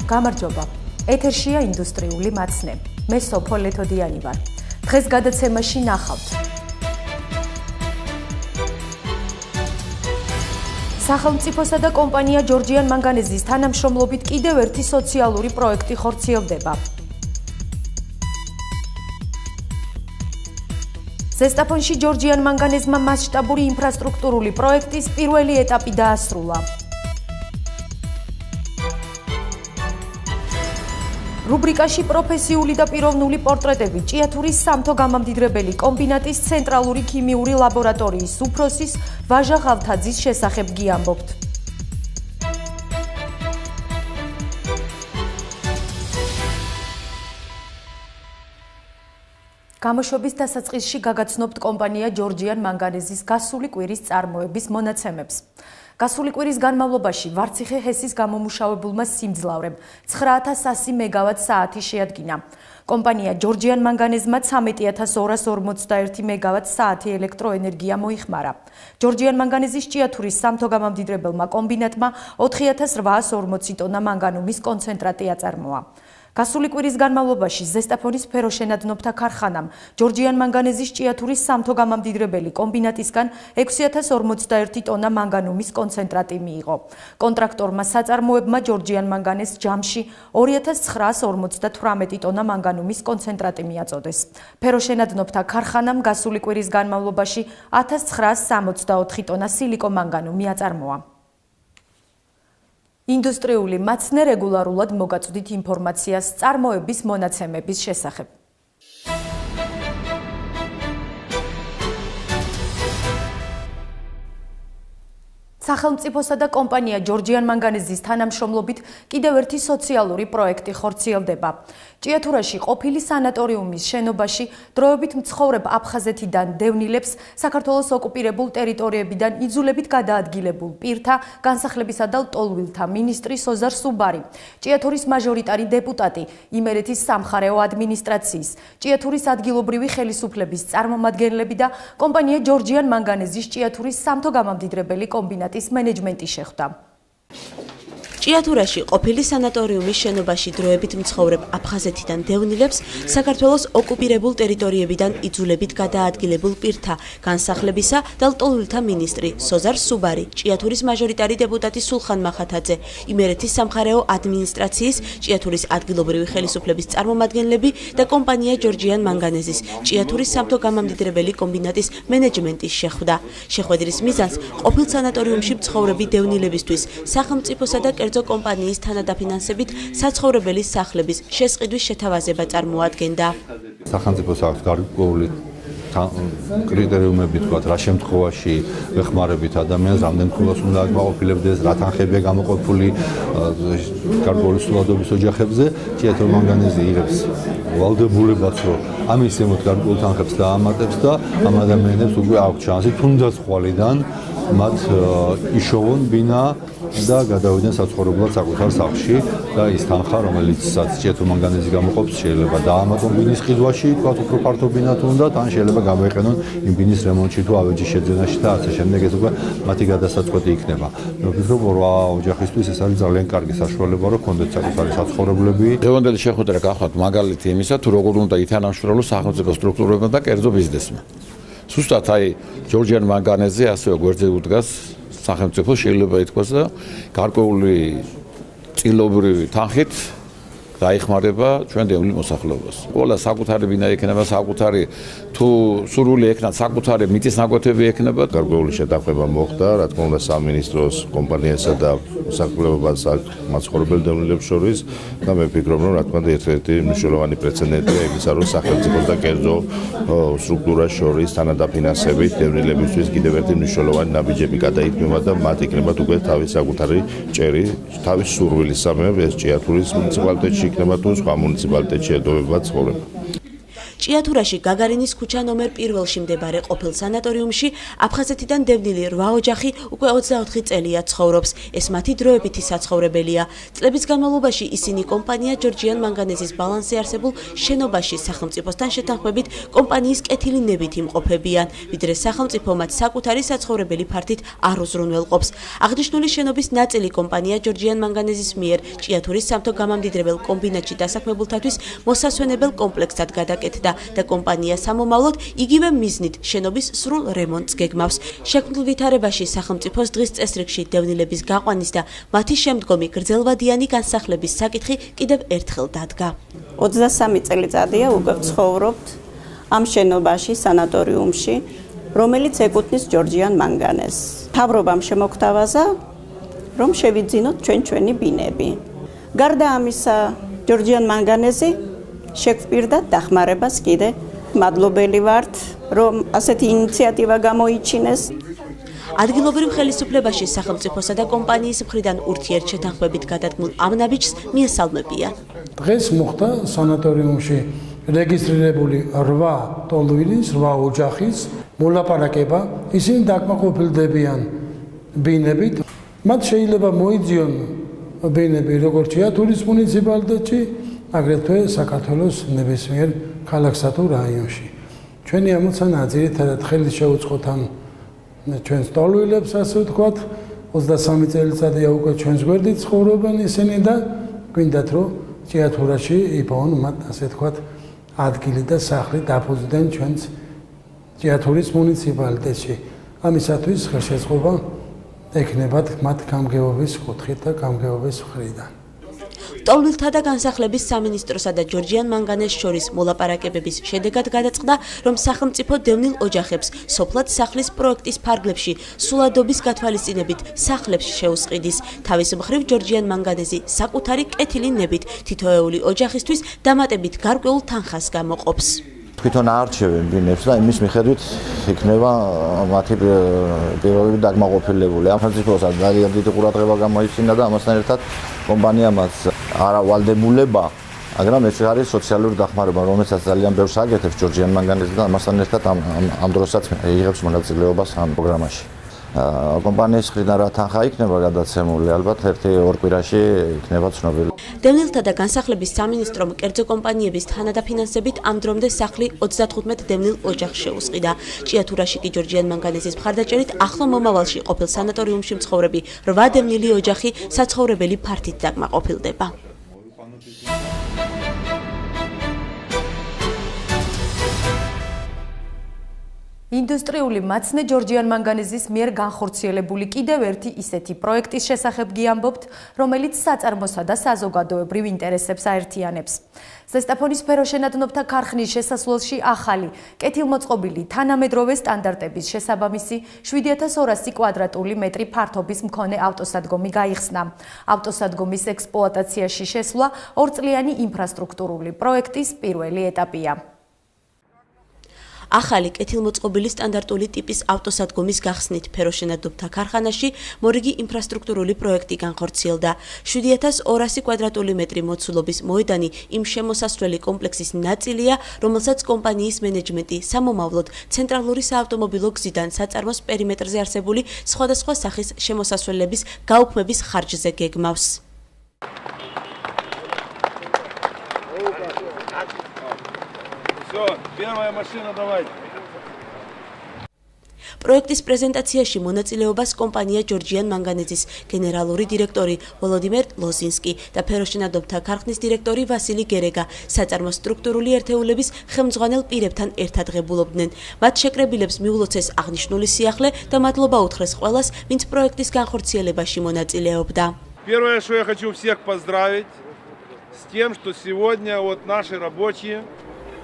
გამარჯობა. ეთერშია ინდუსტრიული მაცნე. მე სოფო ლეთოდიანი ვარ. დღეს გადაცემაში ნახავთ. სახელმწიფოსა და კომპანია ჯორჯიან მანგანეზის თანამშრომლობით კიდევ ერთი სოციალური პროექტი ხორციელდება. ზესტაფონში ჯორჯიან მანგანეზმა მასშტაბური ინფრასტრუქტურული პროექტის პირველი ეტაპი დაასრულა. რუბრიკაში პროფესიული და პიროვნული პორტრეტები ჭიათურის სამთო გამამდიდრებელი კომბინატის ცენტრალური ქიმიური ლაბორატორიის უფროსის ვაჟა ღალთაძის შესახებ გიამბობთ. გამოშვების დასაწყისში გაგაცნობთ კომპანია ჯორჯიან მანგანეზის გასული კვირის წარმოების მონაცემებს. გასული კვირის განმავლობაში ვარციხე ჰესის გამომუშავებულმა სიმძლავრემ 9100 მეგავატ-საათი შეადგინა. კომპანია ჯორჯიან მანგანეზმა 13241 მეგავატ-საათი ელექტროენერგია მოიხმარა. ჯორჯიან მანგანეზის ჭიათურის სამთო გამამდიდრებელმა კომბინატმა 4840 ტონა მანგანუმის კონცენტრატი აწარმოა. გასული კვირის განმავლობაში ზესტაფონის ფეროშენადნობთა ქარხანამ ჯორჯიან მანგანეზის ჭიათურის სამთო გამამდიდრებელი კომბინატისგან 6041 ტონა მანგანუმის კონცენტრატი მიიღო. კონტრაქტორმა საწარმოებმა ჯორჯიან მანგანეზს ჯამში 2958 ტონა მანგანუმის კონცენტრატი მიაწოდეს. ფეროშენადნობთა ქარხანამ გასული კვირის განმავლობაში 1964 ტონა სილიკომანგანუმი აწარმოა. ინდუსტრიული მაცნე რეგულარულად მოგაწვდით ინფორმაციას წარმოების მონაცემების შესახებ. სახელმწიფოსა და კომპანია ჯორჯიან მანგანეზის თანამშრომლობით კიდევ ერთი სოციალური პროექტი ხორციელდება. ჭიათურაში ყოფილი სანატორიუმის შენობაში დროებით მცხოვრებ აფხაზეთიდან დევნილებს საქართველოს ოკუპირებულ ტერიტორიებიდან იძულებით გადაადგილებულ პირთა განსახლებისა და ლტოლვილთა მინისტრი სოზარ სუბარი, ჭიათურის მაჟორიტარი დეპუტატი, იმერეთის სამხარეო ადმინისტრაციის, ჭიათურის ადგილობრივი ხელისუფლების წარმომადგენლები და კომპანია ჯორჯიან მანგანეზის ჭიათურის სამთო გამამდიდრებელი კომბინატის მენეჯმენტი შეხვდა. ჭიათურაში ყოფილი სანატორიუმის შენობაში დროებით მცხოვრებ აფხაზეთიდან დევნილებს საქართველოს ოკუპირებულ ტერიტორიებიდან იძულებით გადაადგილებულ პირთა განსახლებისა და ლტოლვილთა მინისტრი სოზარ სუბარი, ჭიათურის მაჟორიტარი დეპუტატი სულხან მახათაძე, იმერეთის სამხარეო ადმინისტრაციის, ჭიათურის ადგილობრივი ხელისუფლების წარმომადგენლები და კომპანია ჯორჯიან მანგანეზის ჭიათურის სამთო გამამდიდრებელი კომბინატის მენეჯმენტი შეხვდა. შეხვედრის მიზანს ყოფილ სანატორიუმში მცხოვრები დევნილებისთვის სახელმწიფოსა და კერძო კომპანიის თანადაფინანსებით საცხოვრებელი სახლების შესყიდვის შეთავაზება წარმოადგენდა. სახელმწიფოს აქვს გარკვეული კრიტერიუმები, თქვათ, რა შემთხვევაში ეხმარებით ადამიანს, რამდენ ქულას უნდა აკმაყოფილებდეს, რა თანხებია გამოყოფილი გარკვეული სულადობის ოჯახებზე. ჭიათურ მანგანეზი იღებს ვალდებულებას, რომ ამის ზემოთ გარკვეულ თანხებს დაამატებს და ამ ადამიანებს უკვე აქვს შანსი თუნდაც ხვალიდან მათ იშოვონ ბინა და გადავიდნენ საცხოვრებლად საკუთარ სახლში და ის თანხა, რომელიც ჭიათურ მანგანეზი გამოყოფს, შეიძლება დაამატონ ბინის ყიდვაში, თქვათ, უფრო ფართო ბინა თუ უნდათ, ან შეიძლება გამოიყენონ იმ ბინის რემონტში თუ ავეჯის შეძენაში და ასე შემდეგ, ეს უკვე მათი გადასაწყვეტი იქნება. მე ვფიქრობ, რომ ოჯახისთვის ეს არის ძალიან კარგი საშუალება, რომ კონდეთ საკუთარი საცხოვრებლები. დღევანდელი შეხვედრა გახლავთ მაგალითი იმისა, თუ როგორ უნდა ითანამშრომლოს სახელმწიფო სტრუქტურებმა და კერძო ბიზნესმა. ზუსტად აი ჯორჯიან მანგანეზზე ასევე გვერდზე უდგას სახელმწიფო შეიძლება ითქვას და გარკვეული წილობრივი თანხით დაიხმარება ჩვენ დევნილ მოსახლეობას. ყველა საკუთარი ბინა ექნება, საკუთარი თუ სურვილი ექნათ, საკუთარი მიწის ნაკვეთები ექნება. გარკვეული შეთანხმება მოხდა, რა თქმა უნდა, სამინისტროს, კომპანიასა და მოსახლეობას მაცხოვრებელ დევნილებს შორის და მე ვფიქრობ, რომ რა თქმა უნდა, ერთ-ერთი მნიშვნელოვანი პრეცედენტია იმისა, რომ სახელმწიფოს და კერძო სტრუქტურას შორის თანადაფინანსებით დევნილებისთვის კიდევ ერთი მნიშვნელოვანი ნაბიჯები გადაიქმნება და მათ იქნებათ უკვე თავის საკუთარი ჭერი, თავის სურვილისამებრ ეს ჭიათურის მუნიციპალიტეტში იქნება თუ სხვა მუნიციპალიტეტში ედოვება ცხოვრება. ჭიათურაში გაგარინის ქუჩა ნომერ 1-ში მდებარე ყოფილ სანატორიუმში აფხაზეთიდან დევნილი 8 ოჯახი უკვე 24 წელია ცხოვრობს. ეს მათი დროებითი საცხოვრებელია. წლების განმავლობაში ისინი კომპანია ჯორჯიან მანგანეზის ბალანსზე არსებულ შენობაში სახელმწიფოსთან შეთანხმებით კომპანიის კეთილი ნებით იმყოფებიან, ვიდრე სახელმწიფო მათ საკუთარი საცხოვრებელი ფართით არ უზრუნველყოფს. აღნიშნული შენობის ნაწილი კომპანია ჯორჯიან მანგანეზის მიერ ჭიათურის სამთო გამამდიდრებელ კომბინატში დასაქმებულთათვის მოსასვენებელ კომპლექსად გადაკეთდა და კომპანია სამომავლოდ იგივე მიზნით შენობის სრულ რემონტს გეგმავს. შექმნილ ვითარებაში სახელმწიფოს დღის წესრიგში დევნილების გაყვანის და მათი შემდგომი გრძელვადიანი განსახლების საკითხი კიდევ ერთხელ დადგა. 23 წელიწადია უკვე ვცხოვრობთ ამ შენობაში, სანატორიუმში, რომელიც ეკუთვნის ჯორჯიან მანგანეზს. მთავრობამ შემოგთავაზა, რომ შევიძინოთ ჩვენი ბინები. გარდა ამისა, ჯორჯიან მანგანეზი შეგვპირდა დახმარებას კიდე. მადლობელი ვართ, რომ ასეთი ინიციატივა გამოიჩინეს. ადგილობრივ ხელისუფლებაში სახელმწიფოსა და კომპანიის მხრიდან ურთიერთშეთანხმებით გადადგმულ ამ ნაბიჯს მიესალმებიან. დღეს მოხდა სანატორიუმში რეგისტრირებული 8 ტოლვილის 8 ოჯახის მოლაპარაკება. ისინი დაკმაყოფილდებიან ბინებით. მათ შეიძლება მოიძიონ ბინები როგორც ჭიათურის მუნიციპალიტეტში, აგრეთვე საქართველოს ნებისმიერ ქალაქსა თუ რაიონში. ჩვენი ამოცანა ძირითადად ხელით შეუწყოთ ამ ჩვენს ტოლვილებს, ასე ვთქვათ, 23 წელიწადია უკვე ჩვენს გვერდით ცხოვრობენ ისინი და გვინდათ რომ ჭიათურაში იპოვონ მათ, ასე ვთქვათ, ადგილი და სახლი დაფუძნდნენ ჩვენს ჭიათურის მუნიციპალიტეტში. ამისათვის ხელშეწყობა ექნებათ მათ გამგეობის კუთხით და გამგეობის მხრიდან. ტოლვილთა და განსახლების სამინისტროსა და ჯორჯიან მანგანეს შორის მოლაპარაკებების შედეგად გადაწყდა, რომ სახელმწიფო დევნილ ოჯახებს სოფლად სახლის პროექტის ფარგლებში სულადობის გათვალისწინებით სახლებში შეუსყიდის. თავის მხრივ ჯორჯიან მანგანეზი საკუთარი კეთილი ნებით თითოეული ოჯახისთვის დამატებით გარკვეულ თანხას გამოყოფს. თვითონ აარჩევენ ბინებს და იმის მიხედვით იქნება მათი პირობები დაკმაყოფილებული. ამ სახელმწიფოსაც ძალიან დიდი ყურადღება გამოიხინა და ამასთან ერთად კომპანიამაც არა ვალდებულება, მაგრამ ეს არის სოციალური დახმარება, რომელსაც ძალიან ბევრს აკეთებს ჯორჯიან მანგანეზი და ამასთან ერთად ამ დროსაც იღებს მონაწილეობას ამ პროგრამაში. კომპანიის მხრიდან რა თანხა იქნება გადაცემული, ალბათ 1-2 კვირაში იქნება ცნობილი. დევნილთა და განსახლების სამინისტრომ კერძო კომპანიების თანადაფინანსებით ამ დრომდე სახლი 35 დევნილ ოჯახს შეუსყიდა. ჭიათურაში კი ჯორჯიან მანგანეზის მხარდაჭერით ახლო მომავალში ყოფილ სანატორიუმში მცხოვრები 8 დევნილი ოჯახი საცხოვრებელი ფართით დაკმაყოფილდება. ინდუსტრიული მაცნე ჯორჯიან მანგანეზის მიერ განხორციელებული კიდევ ერთი ისეთი პროექტის შესახებ გიამბობთ, რომელიც საწარმოსა და საზოგადოებრივ ინტერესებს აერთიანებს. ზესტაფონის სფეროშენადნობთა ქარხნის შესასვლელში ახალი, კეთილმოწყობილი, თანამედროვე სტანდარტების შესაბამისი 7200 კვადრატული მეტრი ფართობის მქონე ავტოსადგომი გაიხსნა. ავტოსადგომის ექსპლუატაციაში შესვლა 2 წლიანი ინფრასტრუქტურული პროექტის პირველი ეტაპია. ახალი კეთილმოწყობილი სტანდარტული ტიპის ავტოსადგომის გახსნით სფეროშენადობთა ქარხანაში მორიგი ინფრასტრუქტურული პროექტი განხორციელდა. 7200 კვადრატული მეტრი მოცულობის მოედანი იმ შემოსასვლელი კომპლექსის ნაწილია, რომელსაც კომპანიის მენეჯმენტი სამომავლოდ ცენტრალური საავტომობილო გზიდან საწარმოს პერიმეტრზე არსებული სხვადასხვა სახის შემოსასვლელების გაუქმების ხარჯზე გეგმავს. Первая машина, давайте. პროექტის პრეზენტაციაში მონაწილეობას კომპანია ჯორჯიან მანგანეზის გენერალური დირექტორი ვოლოდიმერ ლოზინსკი და სფეროშენადობთა ქარხნის დირექტორი ვასილი გერეგა საწარმოს სტრუქტურული ერთეულების ხელმძღვანელ პირებთან ერთად ღებულობდნენ. მათ შეკრებილებს მიულოცეს აღნიშნული სიახლე და მადლობა უთხრეს ყველას, ვინც პროექტის განხორციელებაში მონაწილეობდა. Первое, что я хочу всех поздравить с тем, что сегодня вот наши рабочие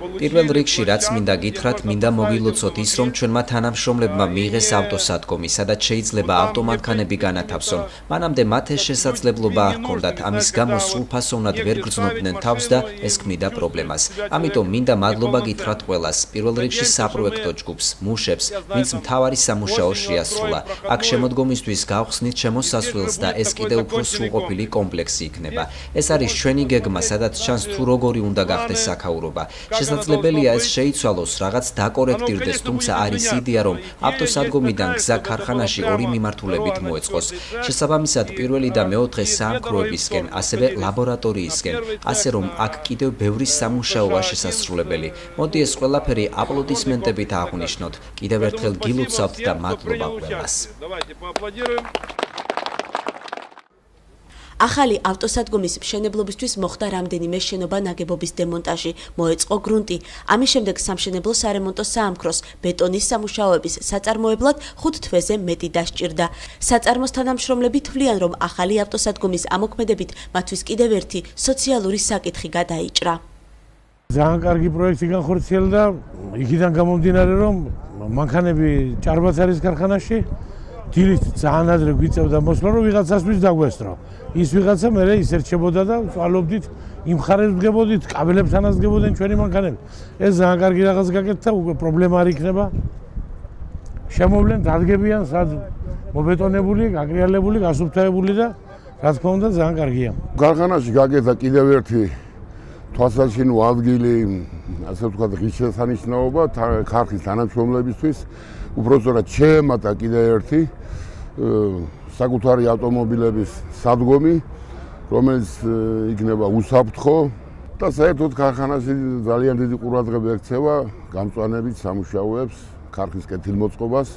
პირველ რიგში რაც მინდა გითხრათ, მინდა მოგილოცოთ ის, რომ ჩვენმა თანამშრომლებმა მიიღეს ავტოსადგომი, სადაც შეიძლება ავტომანქანები განათავსონ. მანამდე მათ ეს შესაძლებლობა არ ჰქონდათ, ამის გამო სრულფასოვნად ვერ გრძნობდნენ თავს და ეს ქმნიდა პრობლემას. ამიტომ მინდა მადლობა გითხრათ ყველას, პირველ რიგში საპროექტო ჯგუფს, მუშებს, ვინც მთავარი სამუშაო შეასრულა. აქ შემოდგომისთვის გავხსნით შემოსასვლელს და ეს კიდევ უფრო სრულყოფილი კომპლექსი იქნება. ეს არის ჩვენი გეგმა, სადაც ჩანს თუ როგორი უნდა გახდეს საქაურობა. შესაძლებელია ეს შეიცვალოს, რაღაც დაკორექტირდეს, თუმცა არის იდეა, რომ ავტოსადგომიდან გზა ქარხანაში ორი მიმართულებით მოეწყოს. შესაბამისად, პირველი და მეოთხე საამქროებისკენ, ასევე ლაბორატორიისკენ, ასე რომ აქ კიდევ ბევრი სამუშაოა შესასრულებელი. მოდი ეს ყველაფერი აპლოდისმენტებით აღვნიშნოთ. კიდევ ერთხელ გილოცავთ და მადლობა ყველას. ახალი ავტოსადგომის მშენებლობისთვის მოხდა რამდენიმე შენობა-ნაგებობის დემონტაჟი, მოეწყო გრუნტი. ამის შემდეგ სამშენებლო სარემონტო საამქროს ბეტონის სამუშაოების საწარმოებლად 5 თვეზე მეტი დასჭირდა. საწარმოს თანამშრომლები თვლიან, რომ ახალი ავტოსადგომის ამოქმედებით მათთვის კიდევ ერთი სოციალური საკითხი გადაიჭრა. ძალიან კარგი პროექტი განხორციელდა, იქიდან გამომდინარე, რომ მანქანები ჭარბაცარის ქარხანაში დილით ძალიან ადრე გვიწევდა მოსვლა, რომ ვიღაცას ვის დაგვესწრო. ის ვიღაცა მერე ისერჩებოდა და წვალობდით, იმ ხარებს დგებოდით, კაბელებთანაც დგებოდნენ ჩვენი მანქანები. ეს ძალიან კარგი რაღაც გაკეთდა, უკვე პრობლემა არ იქნება. შემოვლენ, დადგებიან, სად მობეტონებული, გაკრიალებული, გასუფთავებული და რა თქმა უნდა ძალიან კარგია. ქარხანაში გაკეთდა კიდევ ერთი თვალსაჩინო ადგილი, ასე ვთქვათ, ღირს შესანიშნაობა ქარხნის თანამშრომლებისთვის. უბრალოდ შეემატა კიდევ ერთი საკუთარი ავტომობილების სადგომი, რომელიც იქნება უსაფრთხო და საერთოდ ქარხანაში ძალიან დიდი ყურადღება ექცევა გამწვანებით სამუშაოებს, ქარხნის კეთილმოწყობას.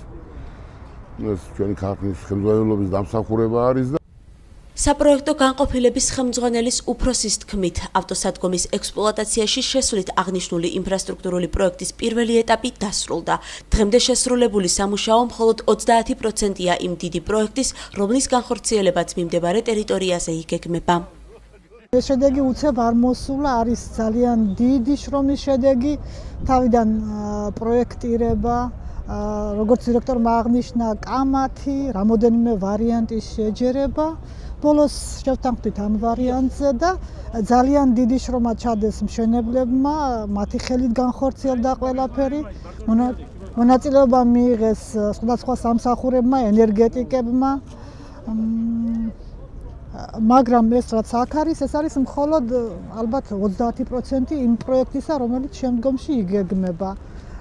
ეს ჩვენი ქარხნის ხელმძღვანელობის დამსახურება არის და საპროექტო განყოფილების ხელმძღვანელის უფროსის თქმით, ავტოსადგომის ექსპლუატაციაში შესვლით აღნიშნული ინფრასტრუქტურული პროექტის პირველი ეტაპი დასრულდა. დღემდე შესრულებული სამუშაო მხოლოდ 30%-ია იმ დიდი პროექტის, რომლის განხორციელებაც მიმდებარე ტერიტორიაზე იგეგმება. ეს შედეგი უცებ არ მოსულა, არის ძალიან დიდი შრომის შედეგი, თავიდან პროექტირება, როგორც დირექტორმა აღნიშნა, კამათი, რამოდენიმე ვარიანტის შეჯერება. ბოლოს შევთანხმდით ამ ვარიანტზე და ძალიან დიდი შრომა ჩადეს მშენებლებმა, მათი ხელით განხორციელდა ყველაფერი. მონაწილეობა მიიღეს სხვადასხვა სამსახურებმა, ენერგეტიკებმა. მაგრამ ეს რაც აქ არის, ეს არის მხოლოდ ალბათ 30% იმ პროექტისა, რომელიც შემდგომში იგეგმება.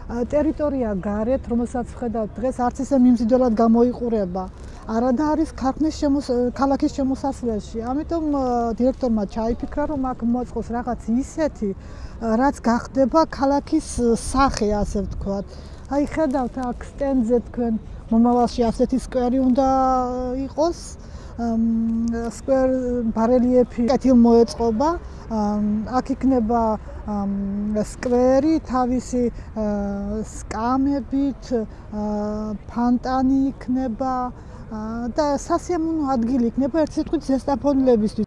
ტერიტორია გარეთ, რომელსაც ვხედავთ დღეს, არც ისე მიმზიდველად გამოიყურება. არადა არის ქალაქის შემოსასვლელში. ამიტომ დირექტორმა ჩაიფიქრა, რომ აქ მოაწყოს რაღაც ისეთი, რაც გახდება ქალაქის სახე, ასე ვთქვათ. აი ხედავთ აქ სტენდზე თქვენ მომავალში ასეთი სკვერი უნდა იყოს. სკვერ ბარელიეფი კეთილმოეწყობა. აქ იქნება სკვერი თავისი სკამებით, ფანტანი იქნება და სასიამოვნო ადგილი იქნება ერთ სიტყვით ზესტაფონილებისთვის.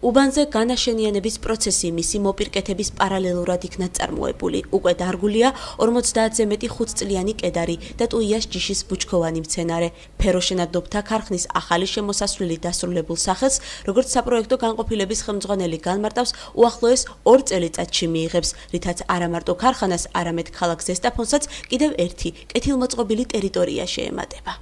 უბანზე განაშენიანების პროცესი მისი მოპირკეთების პარალელურად იქნა წარმოებული. უკვე დარგულია 50-ზე მეტი 5-წლიანი კედარი და ტუიას ჯიშის ბუჩქოვანი მცენარე. ფეროშენადობთა ქარხნის ახალი შემოსასვლელი დასრულებულ სახელს, როგორც საპროექტო განყოფილების ხელმძღვანელი განმარტავს, უახლოეს 2 წელიწადში მიიღებს, რითაც არა მარტო ქარხანას, არამედ ქალაქ ზესტაფონსაც კიდევ ერთი კეთილმოწყობილი ტერიტორია შეემატება.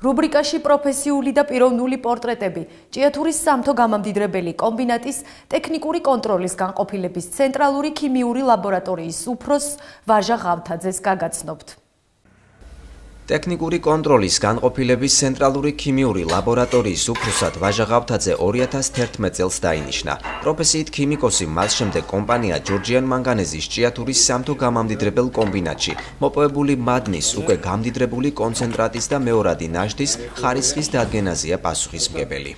რუბრიკაში პროფესიული და პიროვნული პორტრეტები ჭიათურის სამთო გამამდიდრებელი კომბინატის ტექნიკური კონტროლის განყოფილების ცენტრალური ქიმიური ლაბორატორიის უფროს ვაჟა ღავთაძეს გაგაცნობთ. ტექნიკური კონტროლის განყოფილების ცენტრალური ქიმიური ლაბორატორიის უფროსად ვაჟა ღავთაძე 2011 წელს დაინიშნა. პროფესიით ქიმიკოსი, მას შემდეგ კომპანია ჯორჯიან მანგანეზის ჭიათურის სამთო გამამდიდრებელ კომბინატში მოპოვებული მადნის უკვე გამდიდრებული კონცენტრატის და მეორადი ნაჟდის ხარისხის დადგენაზეა პასუხისმგებელი.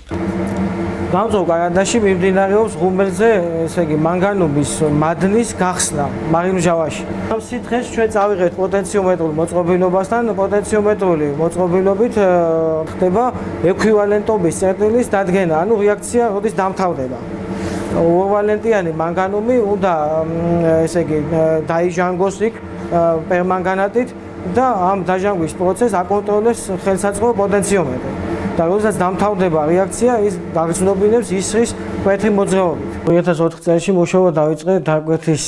გამწვავ კანადაში მიმდინარეობს ღუმელზე, ესე იგი მანგანუმის მადნის გახსნა მაგინუჟავაში. ამ სითხეს ჩვენ წავიღებთ პოტენციომეტრულ მოწყობილობასთან, პოტენციომეტრული მოწყობილობით ხდება ექვივალენტობის წერტილის დადგენა, ანუ რეაქცია როდის დამთავრდება. ოვალენტიანი მანგანუმი უნდა ესე იგი დაიჟანგოს იქ პერმანგანატით და ამ დაჟანგვის პროცესს აკონტროლებს ხელსაწყო პოტენციომეტრი. და როდესაც დამთავრდება რეაქცია, ის გაგრძნობინებს ისრის კვეთრი მოძრაობით. 2004 წელს მუშაობა დაიწყე დარკვეთის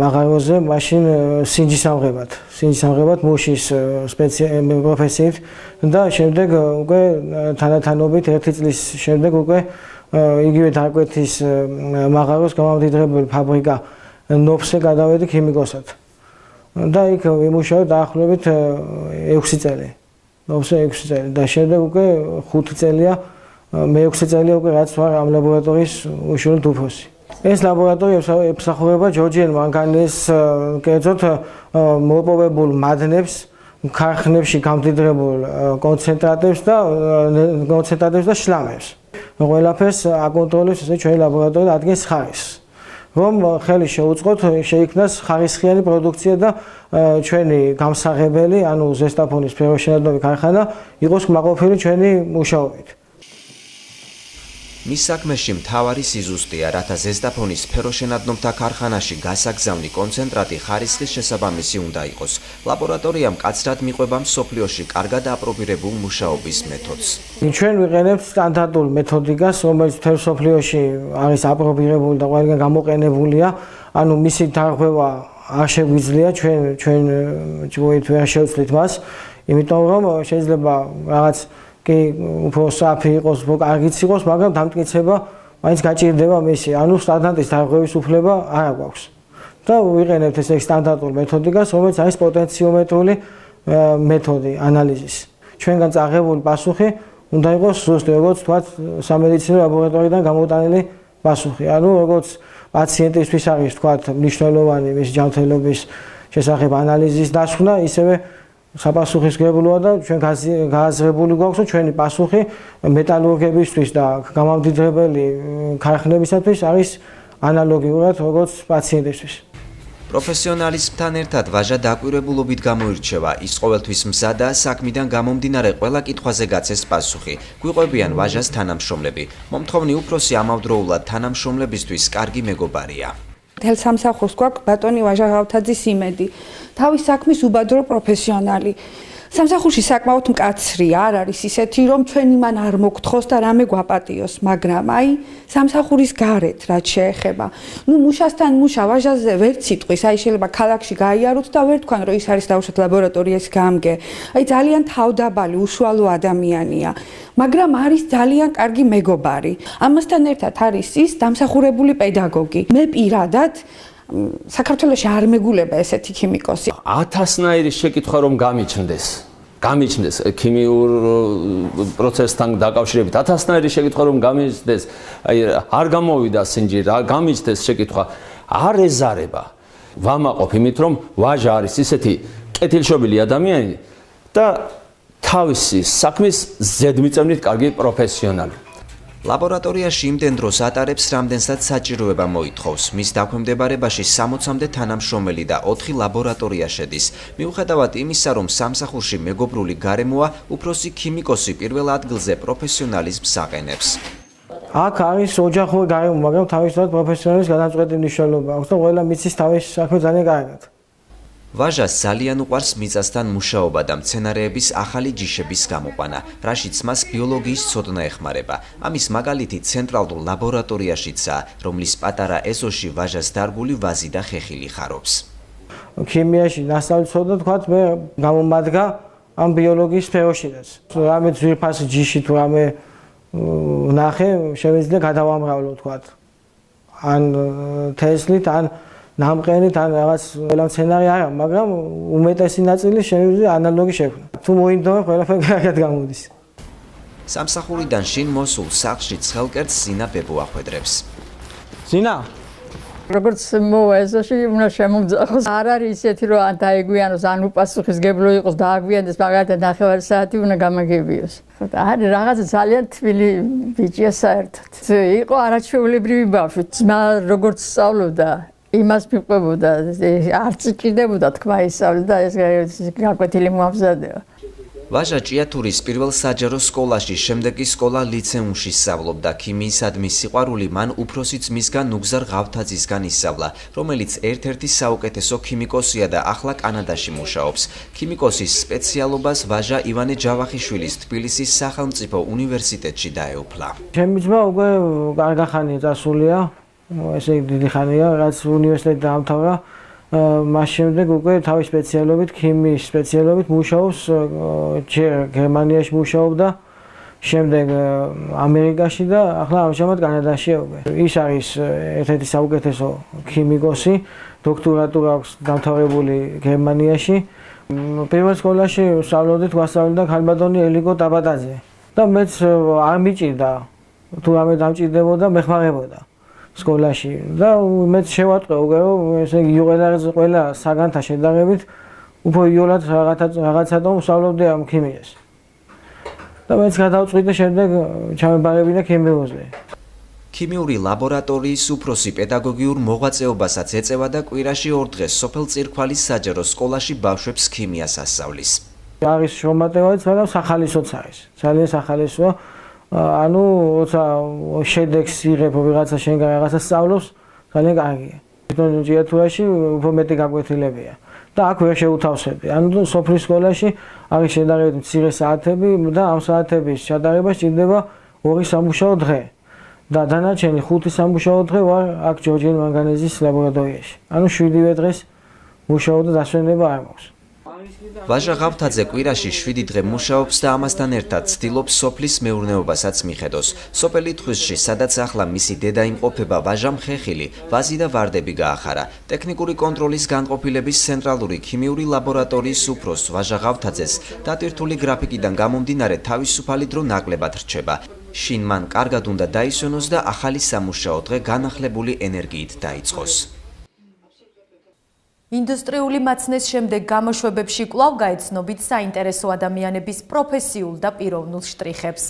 მაღაროზე, მაშინ სინჯისამღებად მუშის პროფესიით და შემდეგ უკვე თანათანობით 1 წლის შემდეგ უკვე იგივე დარკვეთის მაღაროს გამამდიდრებელი ფაბრიკა ნოფსე გადავედი ქიმიკოსად. და იქ ვიმუშავე დაახლოებით 6 წელი. ნოფსე 6 წელი და შემდეგ უკვე 5 წელია მე-6 წელია უკვე რაც ვარ ამ ლაბორატორიის უშუალოდ უფროსი. ეს ლაბორატორია ემსახურება ჯორჯიან მანგანეს კერძოდ მოპოვებულ მადნებს, ქარხნებში გამდიდრებულ კონცენტრატებს და შლამებს. ყველაფერს აკონტროლებს ესე ჩვენი ლაბორატორია ადგენს ხარისხს. რომ ხელი შეუწყოთ, შეიქმნას ხარისხიანი პროდუქცია და ჩვენი გამსაღებელი, ანუ ზესტაფონის ფეროშენადობი ქარხანა იყოს კმაყოფილი ჩვენი მუშაობით. მის საქმეში მთავარი სიზუსტეა, რათა ზესტაფონის ფეროშენადნობთა ქარხანაში გასაგზავნი კონცენტრატი ხარისხის შესაბამისი უნდა იყოს. ლაბორატორია მკაცრად მიყვება მსოფლიოში კარგად აპრობირებულ მუშაობის მეთოდს. ჩვენ ვიყენებთ სტანდარტულ მეთოდიკას, რომელიც მთელ მსოფლიოში არის აპრობირებული და ყველგან გამოყენებულია. ანუ მისი დარღვევა არ შეგვიძლია, ჩვენ ვერ შევცვლით მას, იმიტომ რომ შეიძლება რაღაც კი უფრო საფი იყოს, კარგიც იყოს, მაგრამ დამტკიცება მაინც გაჭირდება მისი, ანუ სტანდარტის დარღვევის უფლება არ აქვს. და ვიყენებთ ესე სტანდარტულ მეთოდიკას, რომელიც არის პოტენციომეტრული მეთოდი ანალიზის. ჩვენგან წაღებული პასუხი უნდა იყოს ზუსტი, როგორც თქვათ, სამედიცინო ლაბორატორიიდან გამოტანილი პასუხი. ანუ როგორც პაციენტისთვის არის თქვათ მნიშვნელოვანი მის ჯანმრთელობის შესახებ ანალიზის დასკვნა, ისევე საპასუხისმგებლოა და ჩვენ გააზრებული გვაქვს, რომ ჩვენი პასუხი მეტალურგებისთვის და გამამდიდრებელი ქარხნებისათვის არის ანალოგიურად როგორც პაციენტისთვის. პროფესიონალიზმთან ერთად ვაჟა დაკვირვებულობით გამოირჩევა. ის ყოველთვის მზადაა საქმიდან გამომდინარე ყველა კითხვაზე გაცეს პასუხი. გვიყვებიან ვაჟას თანამშრომლები. მომთხოვნი უფროსი ამავდროულად თანამშრომლებისთვის კარგი მეგობარია. მთელ სამსახურს გვაქვს ბატონი ვაჟა გავთაძის იმედი. თავის საქმის უბადრო პროფესიონალი. სამსახურში საკმაოდ მკაცრი არ არის ისეთი, რომ ჩვენ იმან არ მოგთხოვს და რამე გვაპატიოს, მაგრამ აი სამსახურის გარეთ რაც შეეხება. ნუ მუშასთან მუშა ვაჟაზე ვერ ციტყვის, აი შეიძლება ქალაქში გაიაროთ და ვერ თქვან, რომ ის არის დაუშვათ ლაბორატორიის გამგე. აი ძალიან თავდაბალი, უშუალო ადამიანია, მაგრამ არის ძალიან კარგი მეგობარი. ამასთან ერთად არის ის დამსახურებული პედაგოგი. მე პირადად საქართველოში არ მეგულება ესეთი ქიმიკოსი. 1000-ნაირი შეკითხვა რომ გამიჩნდეს ქიმიურ პროცესთან დაკავშირებით 1000-ნაირი შეკითხვა რომ გამიჩნდეს, აი არ გამოვიდა სინჯი, რა გამიჩნდეს შეკითხვა, არ ეზარება. ვამაყობ იმით რომ ვაჟა არის ისეთი კეთილშობილი ადამიანი და თავისი საქმის ზედმიწევნით კარგი პროფესიონალი. ლაბორატორიაში იმდენ დროს ატარებს, რამდენსაც საჭიროება მოითხოვს. მის დაქვემდებარებაში 60-მდე თანამშრომელი და 4 ლაბორატორია შედის. მიუხედავად იმისა, რომ სამსახურში მეგობრული გარემოა, უფროსი ქიმიკოსი პირველ ადგილზე პროფესიონალიზმს აყენებს. აქ არის ოჯახური გარემო, მაგრამ თავისთავად პროფესიონალის გადამწყვეტი მნიშვნელობა აქვს და ყველა მიცის თავის საქმე ძალიან კარგად. ვაჟას ძალიან უყვარს მიწასთან მუშაობა და მცენარეების ახალი ჯიშების გამოყვანა, რაშიც მას ბიოლოგიის ცოდნა ეხმარება. ამის მაგალითი ცენტრალურ ლაბორატორიაშიცაა, რომლის პატარა ეზოში ვაჟას დარგული ვაზი და ხეხილი ხარობს. ქიმიაში ნასწავლი ცოდნა თქვათ მე გამომადგა ამ ბიოლოგიის სფეროშიც. რამე ძვირფასი ჯიში თუ რამე ნახე, შემიძლია გადავამრავლო თქვათ. ან თესლით, ან ნამყენით ან რაღაც ყველა მცენარე არა, მაგრამ უმეტესი ნაწილი შეიძლება ანალოგი შექმნა. თუ მოინდომა ყველაფერი კარგად გამოდის. სამსახურიდან შინ მოსულ სახლში ცხელკერტს ზინა ბებო ახვედრებს. ზინა როგორც მოვა ეზოში უნდა შემოგძახოს. არ არის ისეთი რომ ან დაეგვიანოს ან უპასუხისმგებლო იყოს და აგვიანდეს, მაგალითად 9 საათი უნდა გამაგებიოს. ხო და არის რაღაც ძალიან თბილი ბიჭია საერთოდ. იყო არაჩვეულებრივი ბავშვი, ძმა როგორც სწავლობდა იმას მიყვებოდა, არ წიკიდებოდა თქმა ისწავლე და ეს გაკვეთილი მოამზადება. ვაჟა ჭიათურის პირველ საჯარო სკოლაში, შემდეგ კი სკოლა ლიცეუმში სწავლობდა. ქიმიისადმი სიყვარული მან უფროსი ძმისგან ნუგზარ ღავთაძისგან ისწავლა, რომელიც ერთ-ერთი საუკეთესო ქიმიკოსია და ახლა კანადაში მუშაობს. ქიმიკოსის სპეციალობას ვაჟა ივანე ჯავახიშვილის თბილისის სახელმწიფო უნივერსიტეტში დაეუფლა. ჩემი ძმა უკვე კარგი ხანია წასულია, ესე დიდი ხანია, რაც უნივერსიტეტი დაამთავრა. მას შემდეგ უკვე თავის სპეციალობით, ქიმიის სპეციალობით მუშაობს, ჯერ გერმანიაში მუშაობდა, შემდეგ ამერიკაში და ახლა ამჟამად კანადაშია უკვე. ის არის ერთ-ერთი საუკეთესო ქიმიკოსი, დოქტორატურა აქვს დამთავრებული გერმანიაში. პირველ სკოლაში ვსწავლობდით, ვასწავლიდა ქალბატონი ელიკო ტაბატაძე და მეც არ მიჭირდა, თუ რამე დამჭირდებოდა, მეხმარებოდა. სკოლაში და მეც შევატყე უკვე რომ ესე იგი ყველა საგანთა შედარებით უფრო იოლად რაღაცა და ვსწავლობდი ამ ქიმიას. და მეც გადავწყვიტე შემდეგ ჩამებარებინა ქიმიოზზე. ქიმიური ლაბორატორიის უფროსი პედაგოგიურ მოღვაწეობასაც ეწევა და კვირაში 2 დღეს სოფელ წირქვალის საჯარო სკოლაში ბავშვებს ქიმიას ასწავლის. არის შრომატევადიც, მაგრამ სახალისოც არის. ძალიან სახალისოა. ანუ როცა შედეგს იღებ ვიღაცა შენგან რაღაცა სწავლობს, ძალიან კარგია. თვითონ ჭიათურაში უფრო მეტი გაკვეთილებია და აქ ვერ შეუთავსებდი. ანუ სოფლის სკოლაში არის შედარებით მცირე საათები და ამ საათების ჩატარება სჭირდება 2 სამუშაო დღე. და დანარჩენი 5 სამუშაო დღე ვარ აქ ჯორჯიან მანგანეზის ლაბორატორიაში. ანუ 7 დღეს მუშაობ და დასვენება არ მაქვს. ვაჟა ღავთაძე კვირაში 7 დღე მუშაობს და ამასთან ერთად ცდილობს სოფლის მეურნეობასაც მიხედოს. სოფელი თხვისში, სადაც ახლა მისი დედა იმყოფება, ვაჟამ ხეხილი, ვაზი და ვარდები გაახარა. ტექნიკური კონტროლის განყოფილების ცენტრალური ქიმიური ლაბორატორიის უფროს ვაჟა ღავთაძეს დატვირთული გრაფიკიდან გამომდინარე თავისუფალი დრო ნაკლებად რჩება. შინ მან კარგად უნდა დაისვენოს და ახალი სამუშაო დღე განახლებული ენერგიით დაიწყოს. ინდუსტრიული მაცნეს შემდეგ გამოშვებებში კვლავ გაეცნობით საინტერესო ადამიანების პროფესიულ და პიროვნულ შტრიხებს.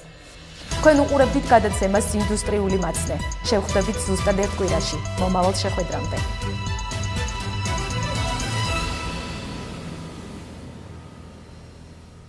თქვენ უყურებდით გადაცემას ინდუსტრიული მაცნე. შევხვდებით ზუსტად ერთ კვირაში. მომავალ შეხვედრამდე.